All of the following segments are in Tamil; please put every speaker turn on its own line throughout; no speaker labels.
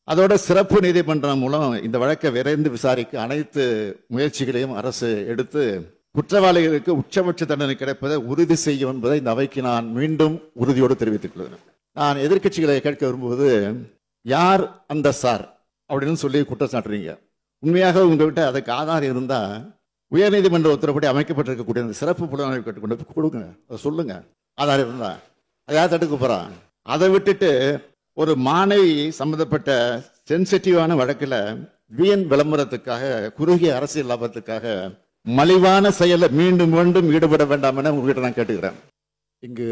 அதோட சிறப்பு நீதிமன்றம் மூலம் இந்த வழக்கை விரைந்து விசாரிக்க அனைத்து முயற்சிகளையும் அரசு எடுத்து குற்றவாளிகளுக்கு உச்சபட்ச தண்டனை கிடைப்பதை உறுதி செய்யும் என்பதை இந்த அவைக்கு நான் மீண்டும் உறுதியோடு தெரிவித்துக் கொள்கிறேன். நான் எதிர்க்கட்சிகளை கேட்க விரும்புவது, யார் அந்த சார் அப்படின்னு சொல்லி குற்றம் சாட்டுறீங்க. உண்மையாக உங்ககிட்ட அதுக்கு ஆதாரம் இருந்தா உயர்நீதிமன்ற உத்தரப்படி அமைக்கப்பட்டிருக்கக்கூடிய அந்த சிறப்பு புலனாய்வு கேட்டுக்கொண்டு கொடுங்க, அதை சொல்லுங்க. ஆதாரம் இருந்தா அதை யார் தடுக்க போறான்? அதை விட்டுட்டு ஒரு மாணவி சம்பந்தப்பட்ட சென்சிட்டிவான வழக்கில் வீண் விளம்பரத்துக்காக, குறுகிய அரசியல் லாபத்துக்காக மலிவான செயலை மீண்டும் மீண்டும் ஈடுபட வேண்டாம் என உங்ககிட்ட நான் கேட்டுக்கிறேன். இங்கு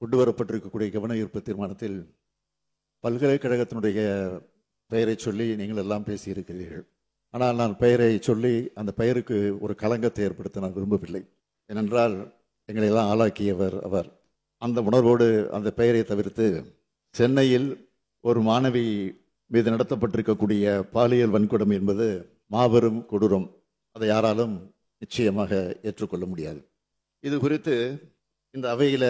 கொண்டு வரப்பட்டிருக்கக்கூடிய கவன ஈர்ப்பு தீர்மானத்தில் பல்கலைக்கழகத்தினுடைய பெயரை சொல்லி நீங்கள் எல்லாம் பேசியிருக்கிறீர்கள். ஆனால் நான் பெயரை சொல்லி அந்த பெயருக்கு ஒரு களங்கத்தை ஏற்படுத்த நான் விரும்பவில்லை. ஏனென்றால் எங்களை எல்லாம் ஆளாக்கியவர் அவர். அந்த உணர்வோடு அந்த பெயரை தவிர்த்து சென்னையில் ஒரு மாணவி மீது நடத்தப்பட்டிருக்கக்கூடிய பாலியல் வன்கொடுமை என்பது மாபெரும் கொடூரம். அதை யாராலும் நிச்சயமாக ஏற்றுக்கொள்ள முடியாது. இது குறித்து இந்த அவையில்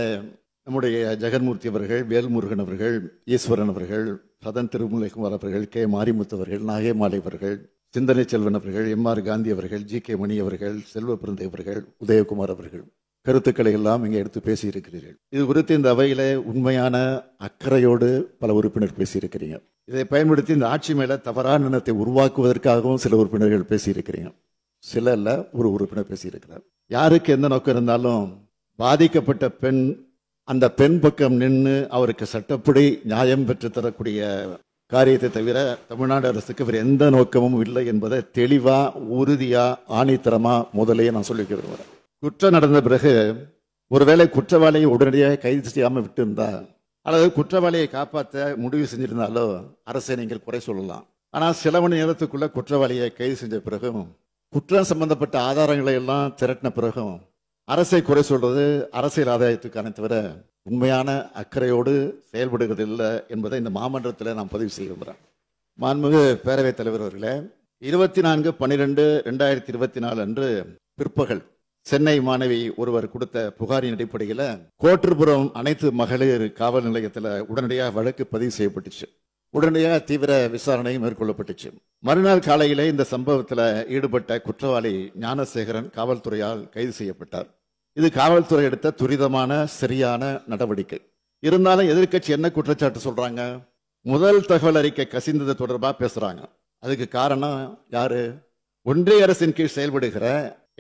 நம்முடைய ஜெகன்மூர்த்தி அவர்கள், வேல்முருகன் அவர்கள், ஈஸ்வரன் அவர்கள், சதன் திருமலைக்குமார் அவர்கள், கே மாரிமுத்து அவர்கள், நாகேமாலை அவர்கள், சிந்தனை செல்வன் அவர்கள், எம்.ஆர். காந்தி அவர்கள், ஜி.கே. மணி அவர்கள், செல்வ பிறந்தை அவர்கள், உதயகுமார் அவர்கள் கருத்துக்களை எல்லாம் இங்கே எடுத்து பேசியிருக்கிறீர்கள். இது குறித்து இந்த அவையில உண்மையான அக்கறையோடு பல உறுப்பினர் பேசியிருக்கிறீங்க. இதை பயன்படுத்தி இந்த ஆட்சி மேல தவறான எண்ணத்தை உருவாக்குவதற்காகவும் சில உறுப்பினர்கள் பேசியிருக்கிறீங்க. சில இல்ல, ஒரு உறுப்பினர் பேசியிருக்கிறார். யாருக்கு எந்த நோக்கம் இருந்தாலும் பாதிக்கப்பட்ட பெண் அந்த பெண் பக்கம் நின்று அவருக்கு சட்டப்படி நியாயம் பெற்று தரக்கூடிய காரியத்தை தவிர தமிழ்நாடு அரசுக்கு வேறு எந்த நோக்கமும் இல்லை என்பதை தெளிவா, உறுதியா, ஆணித்தரமா முதலே நான் சொல்லி விரும்புகிறேன். குற்றம் நடந்த பிறகு ஒருவேளை குற்றவாளியை உடனடியாக கைது செய்யாமல் விட்டு இருந்தா அல்லது குற்றவாளியை காப்பாற்ற முடிவு செஞ்சிருந்தாலோ அரசை நீங்கள் குறை சொல்லலாம். ஆனால் சில மணி நேரத்துக்குள்ள குற்றவாளியை கைது செஞ்ச பிறகும், குற்றம் சம்பந்தப்பட்ட ஆதாரங்களை எல்லாம் திரட்டின பிறகும் அரசை குறை சொல்றது அரசியல் ஆதாயத்துக்கான தவிர உண்மையான அக்கறையோடு செயல்படுகிறது இல்லை என்பதை இந்த மாமன்றத்தில் நான் பதிவு செய்ய விரும்புகிறேன். மாண்புமிகு பேரவைத் தலைவர் அவர்களே, 24/12/2024 அன்று பிற்பகல் சென்னை மாணவி ஒருவர் கொடுத்த புகாரின் அடிப்படையில் கோட்டூர்புரம் அனைத்து மகளிர் காவல் நிலையத்தில் உடனடியாக வழக்கு பதிவு செய்யப்பட்டுச்சு. உடனடியாக தீவிர விசாரணை மேற்கொள்ளப்பட்டுச்சு. மறுநாள் காலையிலே இந்த சம்பவத்தில் ஈடுபட்ட குற்றவாளி ஞானசேகரன் காவல்துறையால் கைது செய்யப்பட்டார். இது காவல்துறை எடுத்த துரிதமான சரியான நடவடிக்கை. இருந்தாலும் எதிர்க்கட்சி என்ன குற்றச்சாட்டு சொல்றாங்க? முதல் தகவல் அறிக்கை கசிந்தது தொடர்பாக பேசுறாங்க. அதுக்கு காரணம் யாரு? ஒன்றிய அரசின் கீழ் செயல்படுகிற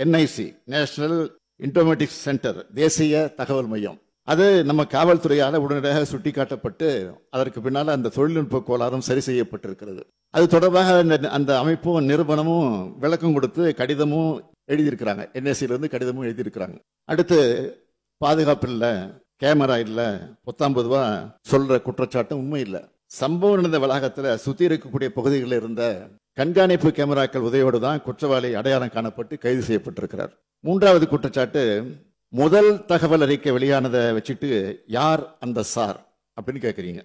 NIC, நேஷனல் இன்ஃபர்மேட்டிக்ஸ் சென்டர், தேசிய தகவல் மையம். அது நம்ம காவல்துறையால் உடனடியாக சுட்டிக்காட்டப்பட்டு அதற்கு பின்னால் அந்த தொழில்நுட்ப கோளாறும் சரி செய்யப்பட்டிருக்கிறது. அது தொடர்பாக அந்த அமைப்பும் நிறுவனமும் விளக்கம் கொடுத்து கடிதமும் எழுதியிருக்கிறாங்க. NIC கடிதமும் எழுதியிருக்கிறாங்க. அடுத்து பாதுகாப்பு இல்லை, கேமரா இல்லை, 19 சொல்ற குற்றச்சாட்டும் உண்மை இல்லை. சம்பவம் நடந்த வளாகத்தில் சுத்தி இருக்கக்கூடிய பகுதிகளில் இருந்த கண்காணிப்பு கேமராக்கள் உதவியோடு தான் குற்றவாளி அடையாளம் காணப்பட்டு கைது செய்யப்பட்டிருக்கிறார். மூன்றாவது குற்றச்சாட்டு, முதல் தகவல் அறிக்கை வெளியானதை வச்சுட்டு யார் அந்த சார் அப்படின்னு கேட்குறீங்க.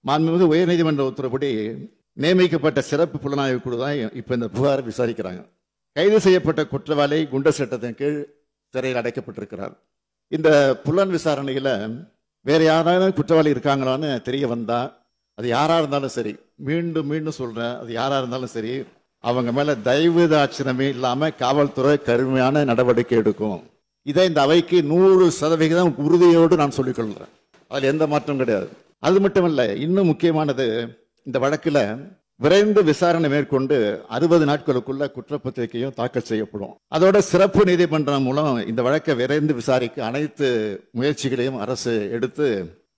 மாண்புமிகு உயர்நீதிமன்ற உத்தரவுப்படி நியமிக்கப்பட்ட சிறப்பு புலனாய்வு குழு தான் இப்போ இந்த புகாரை விசாரிக்கிறாங்க. கைது செய்யப்பட்ட குற்றவாளி குண்டர் சட்டத்தின் கீழ் சிறையில் அடைக்கப்பட்டிருக்கிறார். இந்த புலன் விசாரணையில் வேற யாராவது குற்றவாளி இருக்காங்களான்னு தெரிய வந்தா, அது யாரா இருந்தாலும் சரி, மீண்டும் மீண்டும் சொல்றேன், அது யாரா இருந்தாலும் சரி, அவங்க மேல தயவு தாட்சணமே இல்லாம காவல்துறை கடுமையான நடவடிக்கை எடுக்கும். இதை இந்த அவைக்கு 100% உறுதியோடு நான் சொல்லிக் கொள்கிறேன். அதில் எந்த மாற்றம் கிடையாது. அது மட்டுமல்ல, இன்னும் முக்கியமானது, இந்த வழக்கில் விரைந்து விசாரணை மேற்கொண்டு 60 நாட்களுக்குள்ள குற்றப்பத்திரிகையும் தாக்கல் செய்யப்படும். அதோட சிறப்பு நீதிமன்றம் மூலம் இந்த வழக்கை விரைந்து விசாரிக்க அனைத்து முயற்சிகளையும் அரசு எடுத்து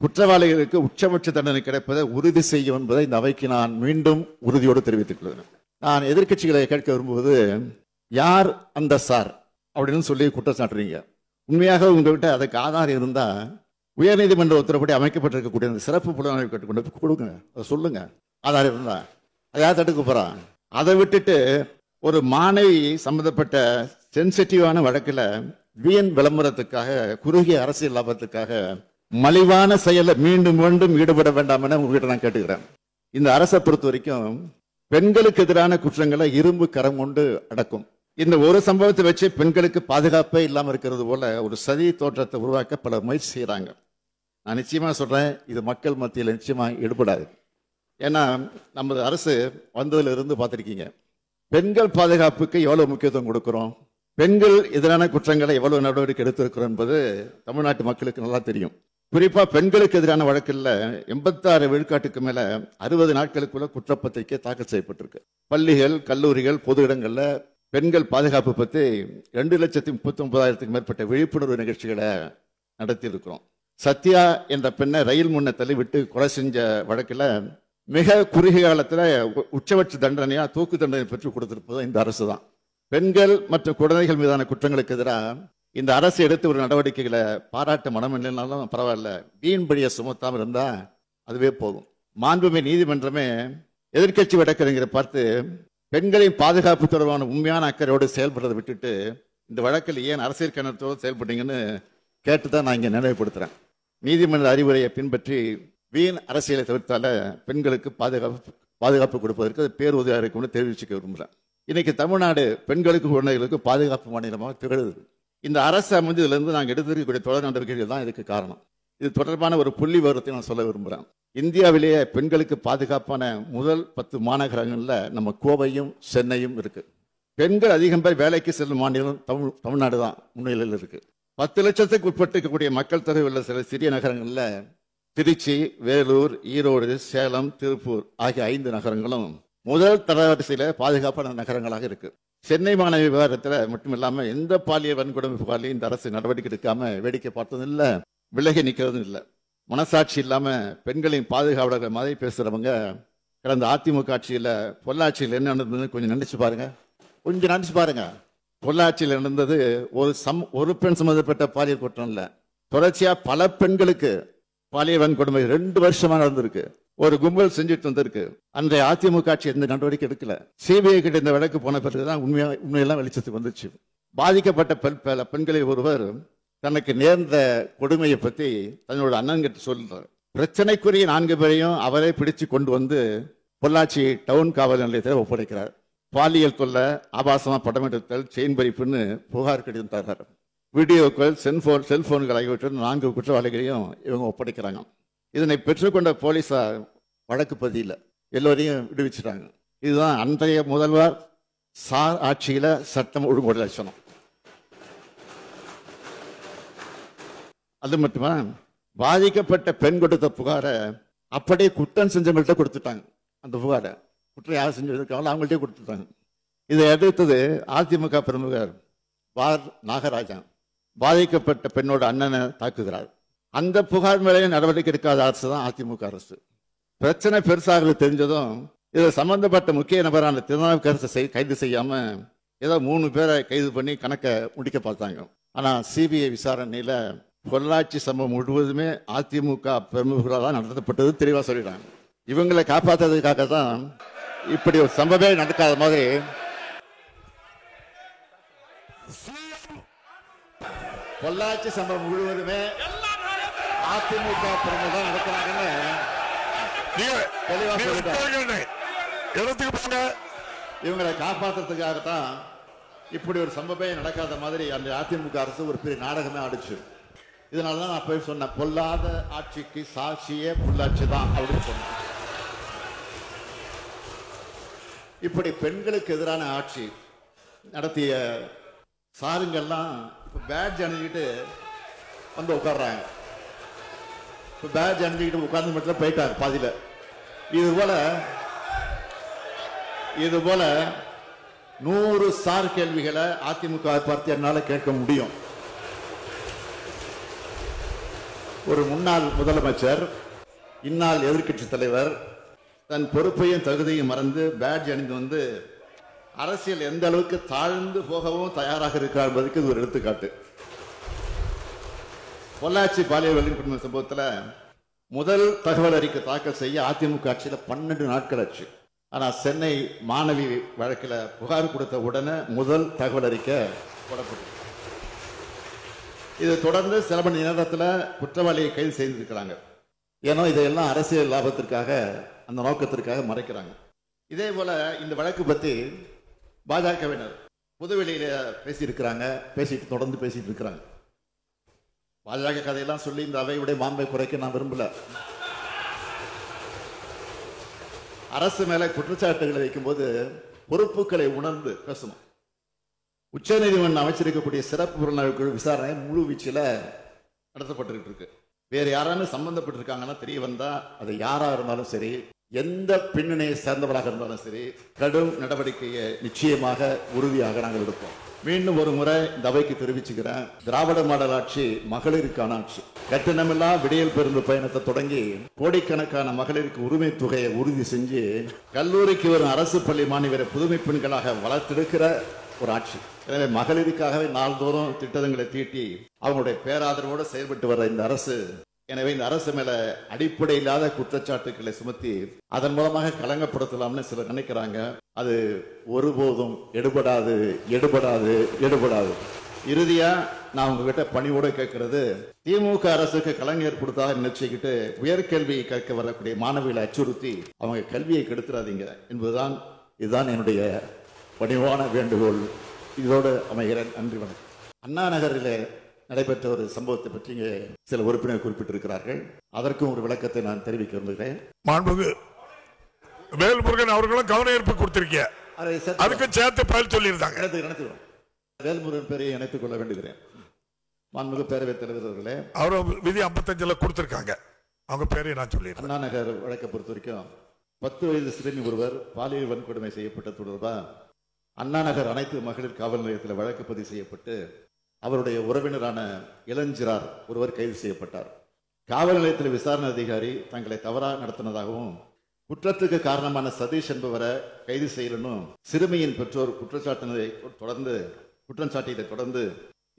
குற்றவாளிகளுக்கு உச்சபட்ச தண்டனை கிடைப்பதை உறுதி செய்யும் என்பதை இந்த அவைக்கு நான் மீண்டும் உறுதியோடு தெரிவித்துக் கொள்கிறேன். நான் எதிர்க்கட்சிகளை கேட்க விரும்புவது, யார் அந்த சார் அப்படின்னு சொல்லி குற்றம் சாட்டுறீங்க. உண்மையாக உங்ககிட்ட அதுக்கு ஆதாரம் இருந்தா உயர்நீதிமன்ற உத்தரப்படி அமைக்கப்பட்டிருக்கக்கூடிய அந்த சிறப்பு புலனாய்வு கேட்டுக்கொண்டு கொடுங்க, அதை சொல்லுங்க. ஆதாரம் இருந்தா அதை யார் தடுக்க போறான்? அதை விட்டுட்டு ஒரு மாணவி சம்பந்தப்பட்ட சென்சிட்டிவான வழக்கில் வீண் விளம்பரத்துக்காக, குறுகிய அரசியல் லாபத்துக்காக மலிவான செயலை மீண்டும் மீண்டும் ஈடுபட வேண்டாம் என உங்ககிட்ட நான் கேட்டுக்கிறேன். இந்த அரசை பொறுத்த வரைக்கும் பெண்களுக்கு எதிரான குற்றங்களை இரும்பு கரம் கொண்டு அடக்கும். இந்த ஒரு சம்பவத்தை வச்சு பெண்களுக்கு பாதுகாப்பே இல்லாமல் இருக்கிறது போல ஒரு சதி தோற்றத்தை உருவாக்க பல முயற்சி செய்யறாங்க. நான் நிச்சயமா சொல்றேன், இது மக்கள் மத்தியில் நிச்சயமா ஈடுபடாது. ஏன்னா நமது அரசு வந்ததுல இருந்து பார்த்துருக்கீங்க, பெண்கள் பாதுகாப்புக்கு எவ்வளவு முக்கியத்துவம் கொடுக்கிறோம், பெண்கள் எதிரான குற்றங்களை எவ்வளவு நடவடிக்கை எடுத்திருக்கிறோம் என்பது தமிழ்நாட்டு மக்களுக்கு நல்லா தெரியும். குறிப்பா பெண்களுக்கு எதிரான வழக்கில் 86 விழுக்காட்டுக்கு மேல 60 நாட்களுக்குள்ள குற்றப்பத்திரிக்கை தாக்கல் செய்யப்பட்டிருக்கு. பள்ளிகள், கல்லூரிகள், பொது இடங்கள்ல பெண்கள் பாதுகாப்பு பற்றி 2,39,000க்கும் மேற்பட்ட விழிப்புணர்வு நிகழ்ச்சிகளை நடத்தி இருக்கிறோம். சத்யா என்ற பெண்ணை ரயில் முன்ன தள்ளி விட்டு கொலை செஞ்ச வழக்கில் மிக குறுகிய காலத்தில் உச்சபட்ச தண்டனையா தூக்கு தண்டனை பெற்றுக் கொடுத்திருப்பது இந்த அரசு தான். பெண்கள் மற்றும் குழந்தைகள் மீதான குற்றங்களுக்கு எதிராக இந்த அரசு எடுத்து ஒரு நடவடிக்கைகளை பாராட்ட மனம் இல்லைனாலும் பரவாயில்ல, வீண் பழியை சுமத்தாமல் இருந்தா அதுவே போதும். மாண்புமிகு நீதிமன்றமே எதிர்க்கட்சி வழக்கறிஞரை பார்த்து பெண்களின் பாதுகாப்பு தொடர்பான உண்மையான அக்கறையோடு செயல்படுறதை விட்டுட்டு இந்த வழக்கில் ஏன் அரசியல் கணத்தோடு செயல்பட்டீங்கன்னு கேட்டுதான் நான் இங்கே நினைவுபடுத்துறேன். நீதிமன்ற அறிவுரையை பின்பற்றி வீண் அரசியலை தவிர்த்தால பெண்களுக்கு பாதுகாப்பு கொடுப்பதற்கு அது பேருதவியாக இருக்கும்னு தெரிவிச்சுக்க விரும்புகிறேன். இன்னைக்கு தமிழ்நாடு பெண்களுக்கு குழந்தைகளுக்கு பாதுகாப்பு மாநிலமாக திகழுது. இந்த அரசு அமைந்ததிலிருந்து நாங்கள் எடுத்திருக்கக்கூடிய தொடர் நடவடிக்கைகள் தான் இதுக்கு காரணம். இது தொடர்பான ஒரு புள்ளி விவரத்தை நான் சொல்ல விரும்புகிறேன். இந்தியாவிலேயே பெண்களுக்கு பாதுகாப்பான முதல் 10 மாநகரங்களில் நம்ம கோவையும் சென்னையும் இருக்கு. பெண்கள் அதிகம் பேர் வேலைக்கு செல்லும் மாநிலம் தமிழ்நாடு தான் முன்னிலையில் இருக்கு. 10 லட்சத்துக்கு உட்பட்டு இருக்கக்கூடிய மக்கள் தொகை உள்ள சில சிறிய நகரங்களில் திருச்சி, வேலூர், ஈரோடு, சேலம், திருப்பூர் ஆகிய 5 நகரங்களும் முதல் தரவரிசையில் பாதுகாப்பான நகரங்களாக இருக்கு. சென்னை மாணவி விவகாரத்தில் மட்டும் இல்லாமல் எந்த பாலியல் வன்கொடுமை புகாரிலையும் இந்த அரசு நடவடிக்கை எடுக்காம வேடிக்கை பார்த்ததும் இல்லை, விலகி நிற்கிறதும் இல்லை. மனசாட்சி இல்லாம பெண்களின் பாதுகாவலர்கள் மாதிரி பேசுறவங்க கடந்த அதிமுக ஆட்சியில் பொள்ளாச்சியில் என்ன நடந்ததுன்னு கொஞ்சம் நினைச்சு பாருங்க. பொள்ளாச்சியில் நடந்தது ஒரு பெண் சம்பந்தப்பட்ட பாலியல் குற்றம் இல்லை, தொடர்ச்சியா பல பெண்களுக்கு பாலியல் வன்கொடுமை 2 வருஷமா நடந்திருக்கு. ஒரு கும்பல் செஞ்சுட்டு வந்திருக்கு. அன்றைய அதிமுக ஆட்சி எந்த நடவடிக்கை எடுக்கல. சிபிஐ கிட்ட இந்த வழக்கு போன பிறகுதான் உண்மையெல்லாம் வெளிச்சத்துக்கு வந்துச்சு. பாதிக்கப்பட்ட பெண்களில் ஒருவர் தனக்கு நேர்ந்த கொடுமையை பற்றி தன்னோட அண்ணன் கிட்ட சொல்றார். பிரச்சனைக்குரிய 4 பேரையும் அவரே பிடிச்சு கொண்டு வந்து பொள்ளாச்சி டவுன் காவல் நிலையத்தில் ஒப்படைக்கிறார். பாலியல் தொல்லை, ஆபாசமா படம் எடுத்தல், செயின் பறிப்புன்னு புகார் கடிதம் தர்றார். வீடியோக்கள், செல்போன்கள் ஆகியவற்றில் 4 குற்றவாளிகளையும் இவங்க ஒப்படைக்கிறாங்க. இதனை பெற்றுக்கொண்ட போலீசார் வழக்கு பதியல, எல்லோரையும் விடுவிச்சுட்டாங்க. இதுதான் அன்றைய முதல்வர் சார் ஆட்சியில சட்டம் ஒழுங்கு லட்சணம். அது மட்டுமா, பாதிக்கப்பட்ட பெண் கொடுத்த புகாரை அப்படியே குற்றம் செஞ்சவங்கள்ட்ட கொடுத்துட்டாங்க. அந்த புகாரை குற்றம் யார் செஞ்சிருக்காங்களோ அவங்கள்ட்டே கொடுத்துட்டாங்க. இதை எதிர்த்தது அதிமுக பிரமுகர் வார் நாகராஜன் பாதிக்கப்பட்ட பெண்ணோட அண்ணனை தாக்குகிறார். அந்த புகார் மேலே நடவடிக்கை எடுக்காத அரசு தான் அதிமுக அரசு. பிரச்சனை பெருசாக தெரிஞ்சதும் இதில் சம்பந்தப்பட்ட முக்கிய நபரான திருநாவுக்கரசை கைது செய்யாம ஏதோ 3 பேரை கைது பண்ணி கணக்கை முடிக்க பார்த்தாங்க. ஆனா சிபிஐ விசாரணையில பொள்ளாச்சி சம்பவம் முழுவதுமே அதிமுக பிரமுகர்களால் தான் நடத்தப்பட்டது தெளிவா சொல்லிடுறாங்க. இவங்களை காப்பாற்றுறதுக்காக தான் இப்படி ஒரு சம்பவமே நடக்காத மாதிரி பொள்ளாச்சி சம்பவம் முழுவதுமே அதிமுக பிரமுகர்கள் நடக்கிறாங்கன்னு தெளிவா சொல்லிட்டாங்க. இவங்களை காப்பாற்றுறதுக்காகத்தான் இப்படி ஒரு சம்பவமே நடக்காத மாதிரி அந்த அதிமுக அரசு ஒரு பெரிய நாடகமே ஆடிச்சு. இதனாலதான் நான் போய் சொன்னேன், பொல்லாத ஆட்சிக்கு சாட்சியே பொள்ளாச்சி தான் அப்படின்னு சொன்னேன். இப்படி பெண்களுக்கு எதிரான ஆட்சி நடத்திய சாருங்கள்லாம் இப்ப பேட்ஜ் அணிஞ்சிக்கிட்டு வந்து உட்கார்றாங்க. இப்ப பேட்ஜ் அணிஞ்சிக்கிட்டு உட்கார்ந்து மட்டும் போயிட்டாங்க பாதியில. இது போல 100 சார் கேள்விகளை அதிமுக பார்த்து என்னால கேட்க முடியும். ஒரு முன்னாள் முதலமைச்சர், இந்நாள் எதிர்க்கட்சி தலைவர் தன் பொறுப்பையும் தகுதியும் மறந்து பேட்ஜ் அணிந்து வந்து அரசியல் எந்த அளவுக்கு தாழ்ந்து போகவும் தயாராக இருக்கிறார் என்பதற்கு இது ஒரு எடுத்துக்காட்டு. பொள்ளாச்சி பாலியல் வன்கொடுமை சம்பவத்தில் முதல் தகவல் அறிக்கை தாக்கல் செய்ய அதிமுக ஆட்சியில் 12 நாட்கள் ஆச்சு. ஆனால் சென்னை மாணவி வழக்கில் புகார் கொடுத்த உடனே முதல் தகவல் அறிக்கை போடப்பட்டது. இது தொடர்ந்து சில மணி நேரத்தில் குற்றவாளியை கைது செய்திருக்கிறாங்க. ஏன்னா இதையெல்லாம் அரசியல் லாபத்திற்காக, அந்த நோக்கத்திற்காக மறைக்கிறாங்க. இதே போல இந்த வழக்கு பற்றி பாஜகவினர் பொதுவெளியில பேசியிருக்கிறாங்க, தொடர்ந்து பேசிட்டு இருக்கிறாங்க. பாஜக கதையெல்லாம் சொல்லி இந்த அவையுடைய மாண்பை குறைக்க நான் விரும்பல. அரசு மேல குற்றச்சாட்டுகளை வைக்கும்போது பொறுப்புகளை உணர்ந்து பேசணும். உச்சநீதிமன்றம் அமைச்சிருக்கக்கூடிய சிறப்பு புலனாய்வு குழு விசாரணை முழு வீச்சில் நடத்தப்பட்டு இருக்கு. வேற யாராலும் சம்பந்தப்பட்டிருக்காங்கன்னா தெரிய வந்தா அது யாரா இருந்தாலும் சரி, எந்த பின்னணியை சேர்ந்தவராக இருந்தாலும் சரி, கடும் நடவடிக்கையை நிச்சயமாக உறுதியாக நாங்கள் எடுப்போம். மீண்டும் ஒரு முறை இந்த அவைக்கு தெரிவிச்சுக்கிறேன், திராவிட மாடல் ஆட்சி மகளிருக்கான ஆட்சி. கட்டணமில்லா விடியல் பேருந்து பயணத்தை தொடங்கி கோடிக்கணக்கான மகளிருக்கு உரிமை தொகையை உறுதி செஞ்சு கல்லூரிக்கு வரும் அரசு பள்ளி மாணவரை புதுமை பெண்களாக வளர்த்தெடுக்கிற ஒரு ஆட்சி. எனவே மகளிருக்காகவே நாள்தோறும் திட்டங்களை தீட்டி அவங்களுடைய பேராதரவோடு செயல்பட்டு வர்ற இந்த அரசு, எனவே இந்த அரசு மேல அடிப்படை இல்லாத குற்றச்சாட்டுக்களை சுமத்தி அதன் மூலமாக களங்கப்படுத்தலாம்னு சிலர் நினைக்கிறாங்க. அது ஒருபோதும் எடுபடாது, எடுபடாது, எடுபடாது. இறுதியா நான் உங்ககிட்ட பணிவோட கேட்கறது, திமுக அரசுக்கு களங்கம் ஏற்படுத்தாத நினைச்சுக்கிட்டு உயர்கல்வி கேட்க வரக்கூடிய மாணவிகளை அச்சுறுத்தி அவங்க கல்வியை கெடுத்துறாதீங்க என்பதுதான், இதுதான் என்னுடைய பணிவான வேண்டுகோள். இதோடு அமைகிறேன். நன்றி, வணக்கம். அண்ணா நகரில் நடைபெற்ற ஒரு சம்பவத்தை பற்றி சில உறுப்பினர் குறிப்பிட்டிருக்கிறார்கள். அதற்கும் ஒரு விளக்கத்தை நான் தெரிவிக்க விரும்புகிறேன்.
மாண்புமிகு வேல்முருகன் அவர்களும் கவன ஈர்ப்பு கொடுத்திருக்கீங்க, அதுக்கு சேர்த்து பதில் சொல்லியிருந்தாங்க.
வேல்முருகன் பேரையை இணைத்துக் கொள்ள வேண்டுகிறேன். மாண்புமிகு பேரவைத் தலைவர் அவர்களே,
அவர் விதி 55 கொடுத்திருக்காங்க, அவங்க பேரையை நான் சொல்லிடுறேன்.
அண்ணா நகர் வழக்கை பொறுத்த வரைக்கும் 10 வயது சிறுமி ஒருவர் பாலியல் வன்கொடுமை செய்யப்பட்ட தொடர்பா அண்ணா நகர் அனைத்து மகளிர் காவல் நிலையத்தில் வழக்கு பதிவு செய்யப்பட்டு அவருடைய உறவினரான இளஞ்சிறார் ஒருவர் கைது செய்யப்பட்டார். காவல் நிலையத்தில் விசாரணை அதிகாரி தங்களை தவறாக நடத்தினதாகவும் குற்றத்துக்கு காரணமான சதீஷ் என்பவரை கைது செய்யணும் சிறுமியின் பெற்றோர் குற்றம் சாட்டியதை தொடர்ந்து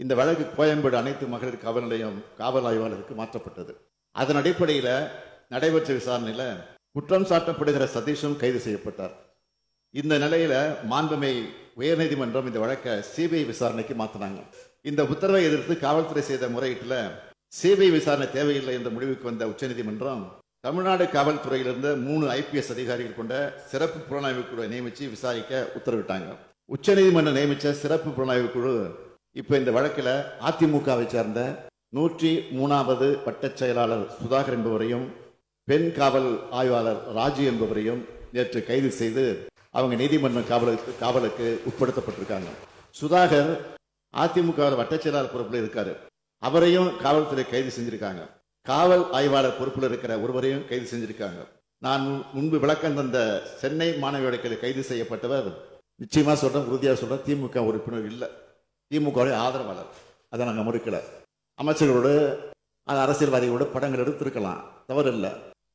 இந்த வழக்கு கோயம்பேடு அனைத்து மகளிர் காவல் நிலையம் காவல் ஆய்வாளருக்கு மாற்றப்பட்டது. அதன் அடிப்படையில் நடைபெற்ற விசாரணையில் குற்றம் சாட்டப்படுகிற சதீஷும் கைது செய்யப்பட்டார். இந்த நிலையில மாண்புமை உயர்நீதிமன்றம் இந்த வழக்கை சிபிஐ விசாரணைக்கு மாற்றினாங்க. இந்த உத்தரவை எதிர்த்து காவல்துறை செய்த முறையீட்டில் சிபிஐ விசாரணை தேவையில்லை என்ற முடிவுக்கு வந்த உச்சநீதிமன்றம் தமிழ்நாடு காவல்துறையிலிருந்து 3 IPS அதிகாரிகள் கொண்ட சிறப்பு புலனாய்வு குழுவை நியமித்து விசாரிக்க உத்தரவிட்டாங்க. உச்சநீதிமன்றம் நியமித்த சிறப்பு புலனாய்வு குழு இப்ப இந்த வழக்கில் அதிமுகவை சேர்ந்த 103வது வட்டச் செயலாளர் சுதாகர் என்பவரையும் பெண் காவல் ஆய்வாளர் ராஜு என்பவரையும் நேற்று கைது செய்து அவங்க நீதிமன்ற காவலுக்கு உட்படுத்தப்பட்டிருக்காங்க. சுதாகர் அதிமுக வட்டச் செயலாளர் பொறுப்பில் இருக்காரு, அவரையும் காவல்துறை கைது செஞ்சிருக்காங்க. காவல் ஆய்வாளர் பொறுப்பில் இருக்கிற ஒருவரையும் கைது செஞ்சிருக்காங்க. நான் முன்பு விளக்கம் தந்த சென்னை மாணவி வழக்கில் கைது செய்யப்பட்டவர் நிச்சயமா சொல்றேன், உறுதியாக சொல்றேன், திமுக உறுப்பினர் இல்லை, திமுக ஆதரவாளர். அதை நாங்கள் மறுக்கல. அமைச்சர்களோடு அரசியல்வாதிகளோடு படங்கள் எடுத்திருக்கலாம், தவறு இல்லை.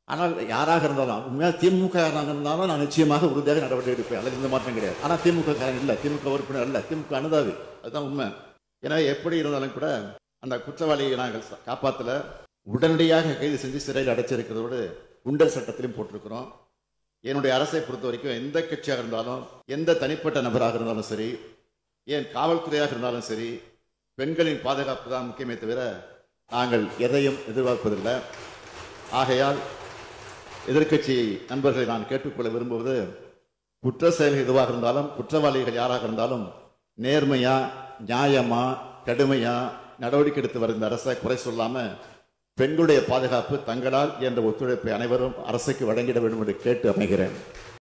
ஆனால் யாராக இருந்தாலும் உண்மையாக திமுக இருந்தாலும் நான் நிச்சயமாக உறுதியாக நடவடிக்கை எடுப்பேன், அதில் எந்த மாற்றம் கிடையாது. ஆனால் திமுக காரன் இல்லை, திமுக உறுப்பினர் இல்லை, திமுக அனுதாவி, அதுதான் உண்மை. எனவே எப்படி இருந்தாலும் கூட அந்த குற்றவாளியை நாங்கள் காப்பாற்றல, உடனடியாக கைது செஞ்சு சிறையில் அடைச்சிருக்கிறதோடு குண்டர் சட்டத்திலும் போட்டிருக்கிறோம். என்னுடைய அரசை பொறுத்த வரைக்கும் எந்த கட்சியாக இருந்தாலும் எந்த தனிப்பட்ட நபராக இருந்தாலும் சரி, ஏன் காவல்துறையாக இருந்தாலும் சரி, பெண்களின் பாதுகாப்பு தான் முக்கியமே தவிர நாங்கள் எதையும் எதிர்பார்ப்பதில்லை. ஆகையால் எதிர்கட்சி நண்பர்களை நான் கேட்டுக்கொள்ள விரும்புவது, குற்ற செயல்கள் எதுவாக இருந்தாலும் குற்றவாளிகள் யாராக இருந்தாலும் நேர்மையா நியாயமா கடுமையா நடவடிக்கை எடுத்து வருகிற அரசை குறை சொல்லாம பெண்களுடைய பாதுகாப்பு தங்களால் என்ற ஒத்துழைப்பை அனைவரும் அரசுக்கு வழங்கிட வேண்டும் என்று கேட்டு அமைகிறேன்.